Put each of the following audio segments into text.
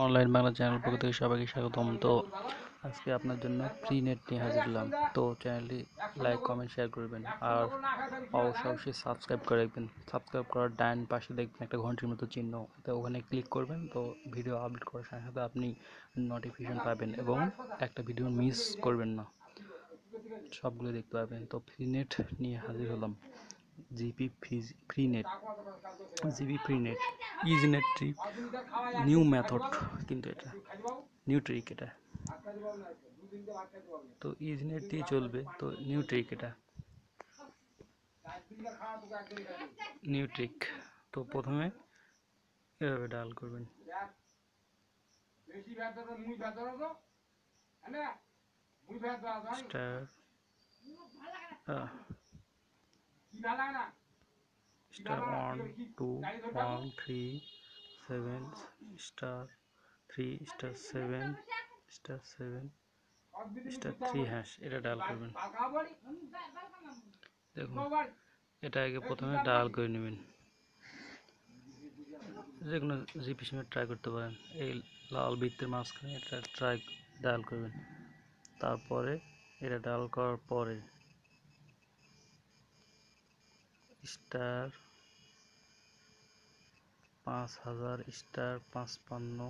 Online Bangla channel পক্ষ থেকে সবাইকে স্বাগতম। তো আজকে আপনার জন্য ফ্রি নেট নিয়ে হাজির হলাম। তো চ্যানেলটি লাইক কমেন্ট শেয়ার করবেন আর অবশ্যই সাবস্ক্রাইব করে রাখবেন। সাবস্ক্রাইব করার ডান পাশে দেখবেন একটা ঘন্টির মতো চিহ্ন, তো ওখানে ক্লিক করবেন। তো ভিডিও আপলোড করার সাথে সাথে আপনি নোটিফিকেশন পাবেন এবং একটা ভিডিও মিস করবেন না, সবগুলো দেখতে পাবেন। তো ফ্রি নেট নিয়ে হাজির হলাম। GP free net, GB free net, easy net trick, new method, কিন্তু এটা নিউ ট্রিক। এটা তো ইজি নেট দিয়ে চলবে, তো নিউ ট্রিক, এটা নিউ ট্রিক। তো প্রথমে এভাবে ডায়াল করবেন, star star 1 2 1 3 7 star 3 star 7 star 7 star 3 hash, এটা ডায়াল করবেন। দেখুন, এটা আগে প্রথমে ডায়াল করে নেবেন। যে কোনো জিপি সিমে ট্রাই করতে পারেন। এই লাল বৃত্তের মাঝখানে এটা ডায়াল করবেন। তারপরে এটা ডায়াল করার পরে স্টার 5000 স্টার 55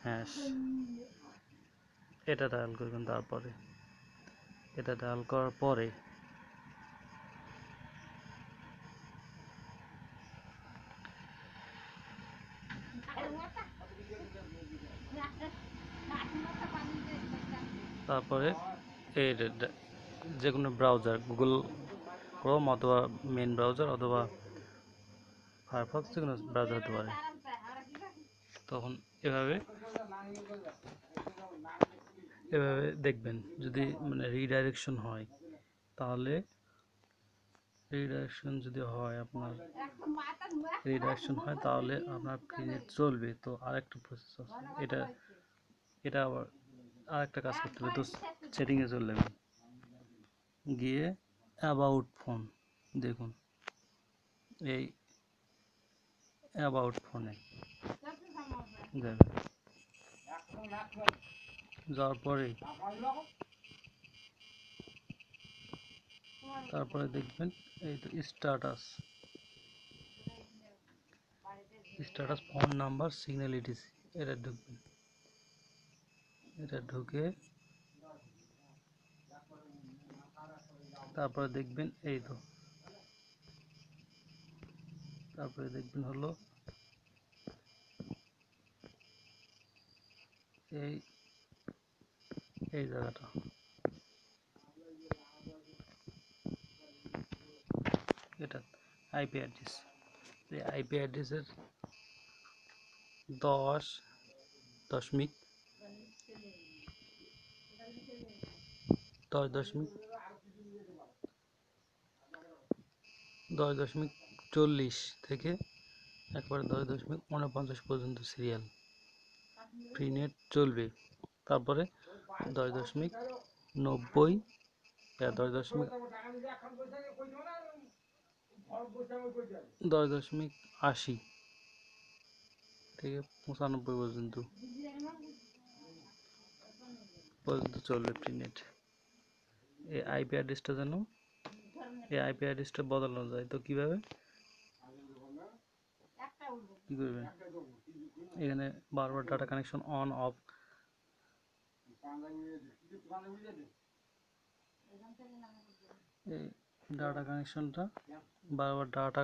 হ্যাশ, এটা ডায়াল করবেন। তারপরে এটা ডায়াল করার পরে তারপরে এই যে কোনো ব্রাউজার, গুগল ক্রোম অথবা মেন ব্রাউজার অথবা ফায়ারফক্স, যে কোনো ব্রাউজার হতে পারে। তখন এভাবে এভাবে দেখবেন, যদি মানে রিডাইরেকশন হয়, তাহলে তাহলে আপনার ফ্রি নেট চলবে। তো আরেকটা প্রসেস আছে, এটা এটা আবার আরেকটা কাজ করতে হবে। তো সেটিংয়ে চলে যাবেন, গিয়ে অ্যাবাউট ফোন, দেখুন এই অ্যাবাউট ফোনে যাবেন। যাওয়ার পরেই তারপরে দেখবেন এই তো status phone number signal etc, এটা ঢুকবেন। এটা ঢুকে তারপরে দেখবেন এই তো, তারপরে দেখবেন হলো এই এই জায়গাটা, এটা আইপি অ্যাড্রেস। এই আইপি অ্যাড্রেসের 10 দশমিক 10 দশমিক 10.40 থেকে একবারে 10.49 পর্যন্ত সিরিয়াল ফ্রি নেট চলবে। তারপরে 10.90 10.80 থেকে 95 পর্যন্ত চলবে ফ্রি নেট। এই আইপি অ্যাড্রেসটা বদলানো যায়। তো কিভাবে কি করবেন, এখানে বারবার ডাটা কানেকশন অন অফ, এই ডাটা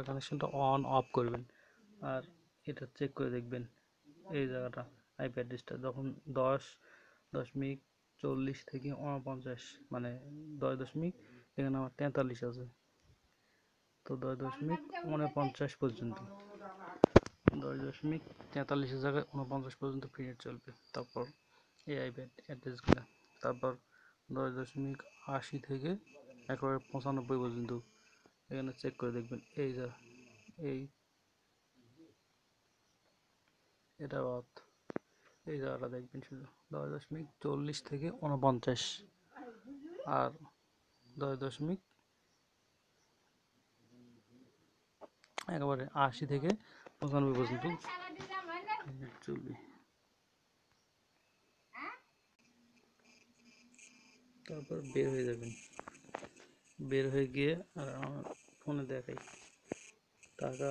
কানেকশনটা অন অফ করবেন। আর এটা চেক করে দেখবেন, এই জায়গাটা আইপি অ্যাড্রেসটা যখন 10.40 থেকে 49, মানে 10. এখানে আমার 43 আছে, তো 10.49 পর্যন্ত, 10.43 জায়গায় 49 পর্যন্ত ফ্রি নেট চলবে। তারপর এই আইপি অ্যাড্রেসগুলো, তারপর 10.80 থেকে একেবারে 95 পর্যন্ত এখানে চেক করে দেখবেন। এই এটা বাদ, এই জায়গাটা দেখবেন শুধু 10.40 থেকে 49 আর 10. একেবারে 80 থেকে 95 পর্যন্ত চলবে। তারপর বের হয়ে যাবেন, বের হয়ে গিয়ে আর আমার ফোনে দেখাই টাকা,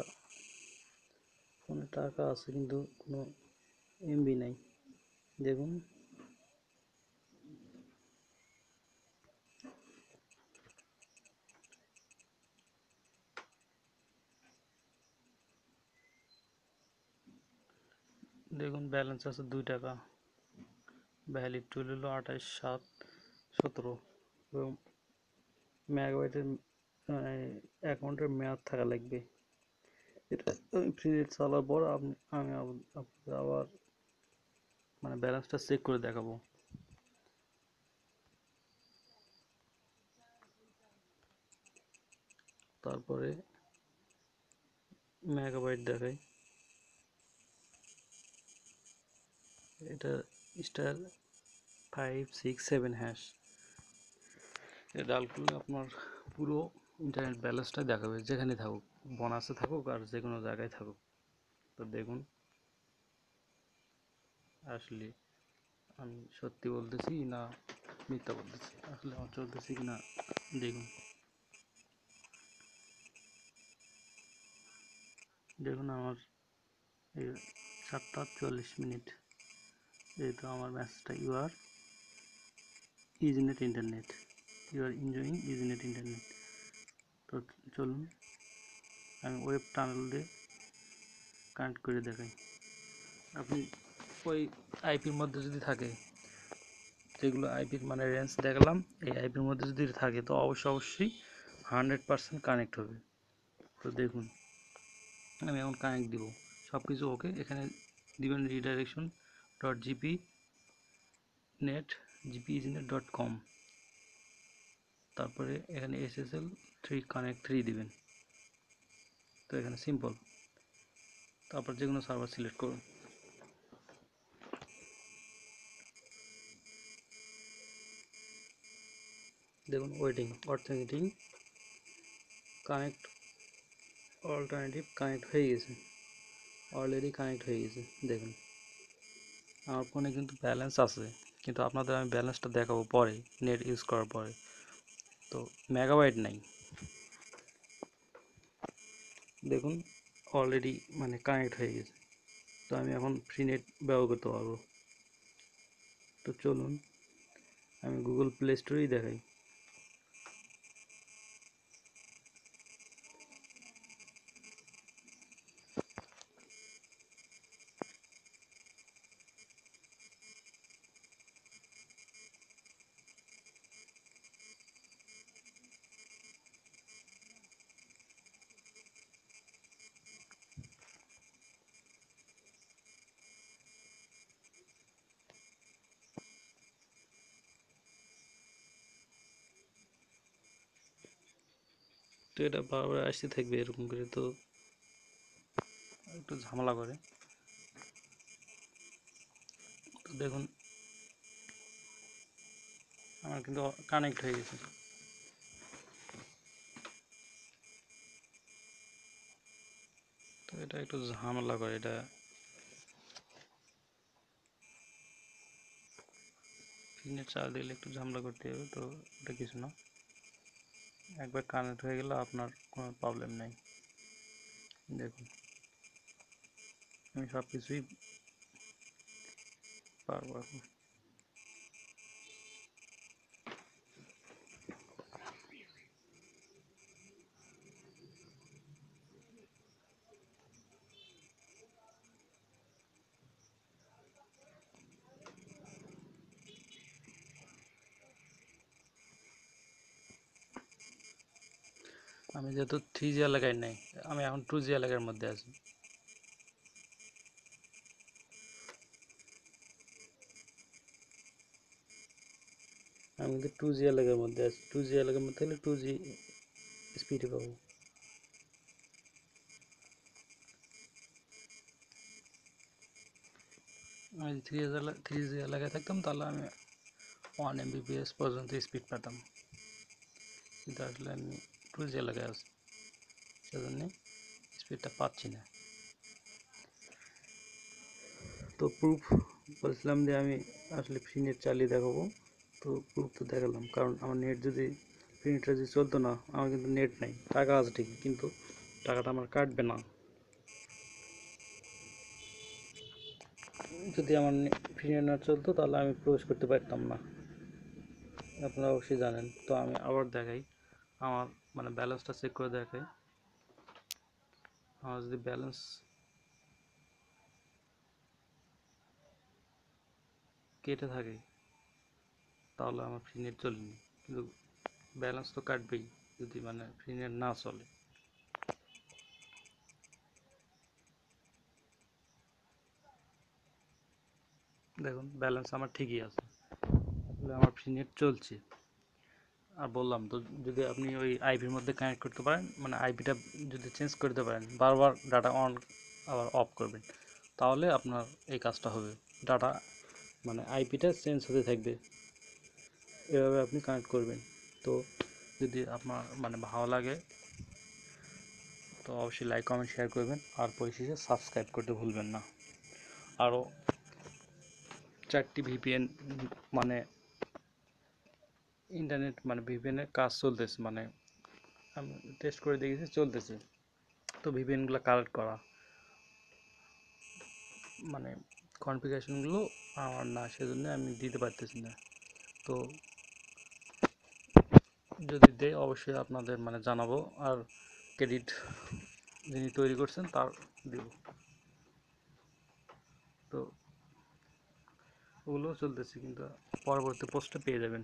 ফোনে টাকা আছে কিন্তু কোনো এমবি নাই। দেখুন দেখুন ব্যালেন্স আছে 2 টাকা, ভ্যালিড টুল হলো 28/7/17 এবং মেগাবাইটের অ্যাকাউন্টের মেয়াদ থাকা লাগবে। এটা আমি ফ্রি নেট চালার পর আমি আপনাকে আবার মানে ব্যালেন্সটা চেক করে দেখাবো। তারপরে মেগাবাইট দেখাই, এটা *567#। এটা ডায়াল করলে আপনার পুরো ইন্টারনেট ব্যালেন্সটা দেখাবে, যেখানে থাকুক, বোনাসে থাকুক আর যে কোনো জায়গায় থাকুক। তো দেখুন আসলে আমি সত্যি বলতেছি না মিথ্যা বলতেছি, আসলে আমার চলতেছি কি না দেখুন। দেখুন আমার এই 7:44, যেহেতু আমার ম্যাসেজটা Easynet internet, you are enjoying Easynet internet. তো চলুন আমি ওয়েব টানেল দিয়ে কানেক্ট করে দেখাই। আপনি ওই আইপির মধ্যে যদি থাকে, যেগুলো আইপির মানে রেঞ্জ দেখালাম, এই আইপির মধ্যে যদি থাকে তো অবশ্যই 100% কানেক্ট হবে। তো দেখুন আমি এখন কানেক্ট দিব, সব কিছু ওকে। এখানে দিবেন redirection.gp net gpizinet.com, তারপরে এখানে SSL 3 কানেক্ট 3 দিবেন। তো এখানে সিম্পল, তারপর যে কোনো সার্ভার সিলেক্ট করুন। দেখুন ওয়েটিং কানেক্ট অল্টারনেটিভ কানেক্ট হয়ে গেছে, অলরেডি কানেক্ট হয়ে গেছে। দেখুন আমার ফোনে কিন্তু ব্যালেন্স আছে, কিন্তু আপনাদের আমি ব্যালেন্সটা দেখাবো পরে, নেট ইউজ করার পরে। তো মেগাবাইট নাই, দেখুন অলরেডি মানে কানেক্ট হয়ে গেছে। তো আমি এখন ফ্রি নেট ব্যবহার করতে পারবো। তো চলুন আমি গুগল প্লে স্টোরেই দেখাই। তো এটা বারবার আসতে থাকবে এরকম করে, তো একটু ঝামেলা করে। তো দেখুন আমার কিন্তু কানেক্ট হয়ে গেছে। তো এটা একটু ঝামেলা করে, এটা নেট চার্জ দিলে একটু ঝামেলা করতে হবে। তো এটা কিছু না, একবার কানেক্ট হয়ে গেলে আপনার কোনো প্রবলেম নেই। দেখুন আমি সব কিছুই পারবো এখন। আমি যেহেতু 3G এলাকায় নেই, আমি এখন 2G এলাকার মধ্যে আছি। আমি কিন্তু 2G এলাকার মধ্যে আছি, 2G এলাকার মধ্যে হলে 2G স্পিডে পাবো। আমি 3G এলাকায় থাকতাম তাহলে আমি 1 Mbps পর্যন্ত স্পিড পেতাম, কিন্তু আসলে আমি 2G এলাকায় আছি, সেজন্য স্পিডটা পাচ্ছি না। তো প্রুফ বলছিলাম যে আমি আসলে ফ্রি নেট চালিয়ে দেখাবো। তো প্রুফ তো দেখালাম, কারণ আমার নেট যদি ফ্রি নেটটা যদি চলতো না, আমার কিন্তু নেট নেই, টাকা আছে ঠিকই কিন্তু টাকাটা আমার কাটবে না। যদি আমার ফ্রি নেট না চলতো তাহলে আমি প্রবেশ করতে পারতাম না, আপনারা অবশ্যই জানেন। তো আমি আবার দেখাই, আমার মানে ব্যালেন্সটা চেক করে দেখাই। আমার যদি ব্যালেন্স কেটে থাকে তাহলে আমার ফ্রি নেট চলেনি, কিন্তু ব্যালেন্স তো কাটবেই যদি মানে ফ্রি নেট না চলে। দেখুন ব্যালেন্স আমার ঠিকই আছে, আসলে আমার ফ্রি নেট চলছে। আর বললাম তো, যদি আপনি ওই আইপির মধ্যে কানেক্ট করতে পারেন, মানে আইপিটা যদি চেঞ্জ করতে পারেন, বারবার ডাটা অন আবার অফ করবেন, তাহলে আপনার এই কাজটা হবে। ডাটা মানে আইপিটা চেঞ্জ হতে থাকবে, এভাবে আপনি কানেক্ট করবেন। তো যদি আপনার মানে ভালো লাগে তো অবশ্যই লাইক কমেন্ট শেয়ার করবেন, আর পরিশেষে সাবস্ক্রাইব করতে ভুলবেন না। আরও 4টি ভিপিএন মানে ইন্টারনেট মানে ভিপিএনের কাজ চলতেছে, মানে আমি টেস্ট করে দেখেছি চলতেছে। তো ভিপিএনগুলো কালেক্ট করা মানে কনফিগারেশনগুলো আমার না, সেজন্য আমি দিতে পারতেছি না। তো যদি দেয় অবশ্যই আপনাদের মানে জানাবো, আর ক্রেডিট যিনি তৈরি করছেন তার দিব। তো ওগুলো চলতেছে, কিন্তু পরবর্তী পোস্টে পেয়ে যাবেন।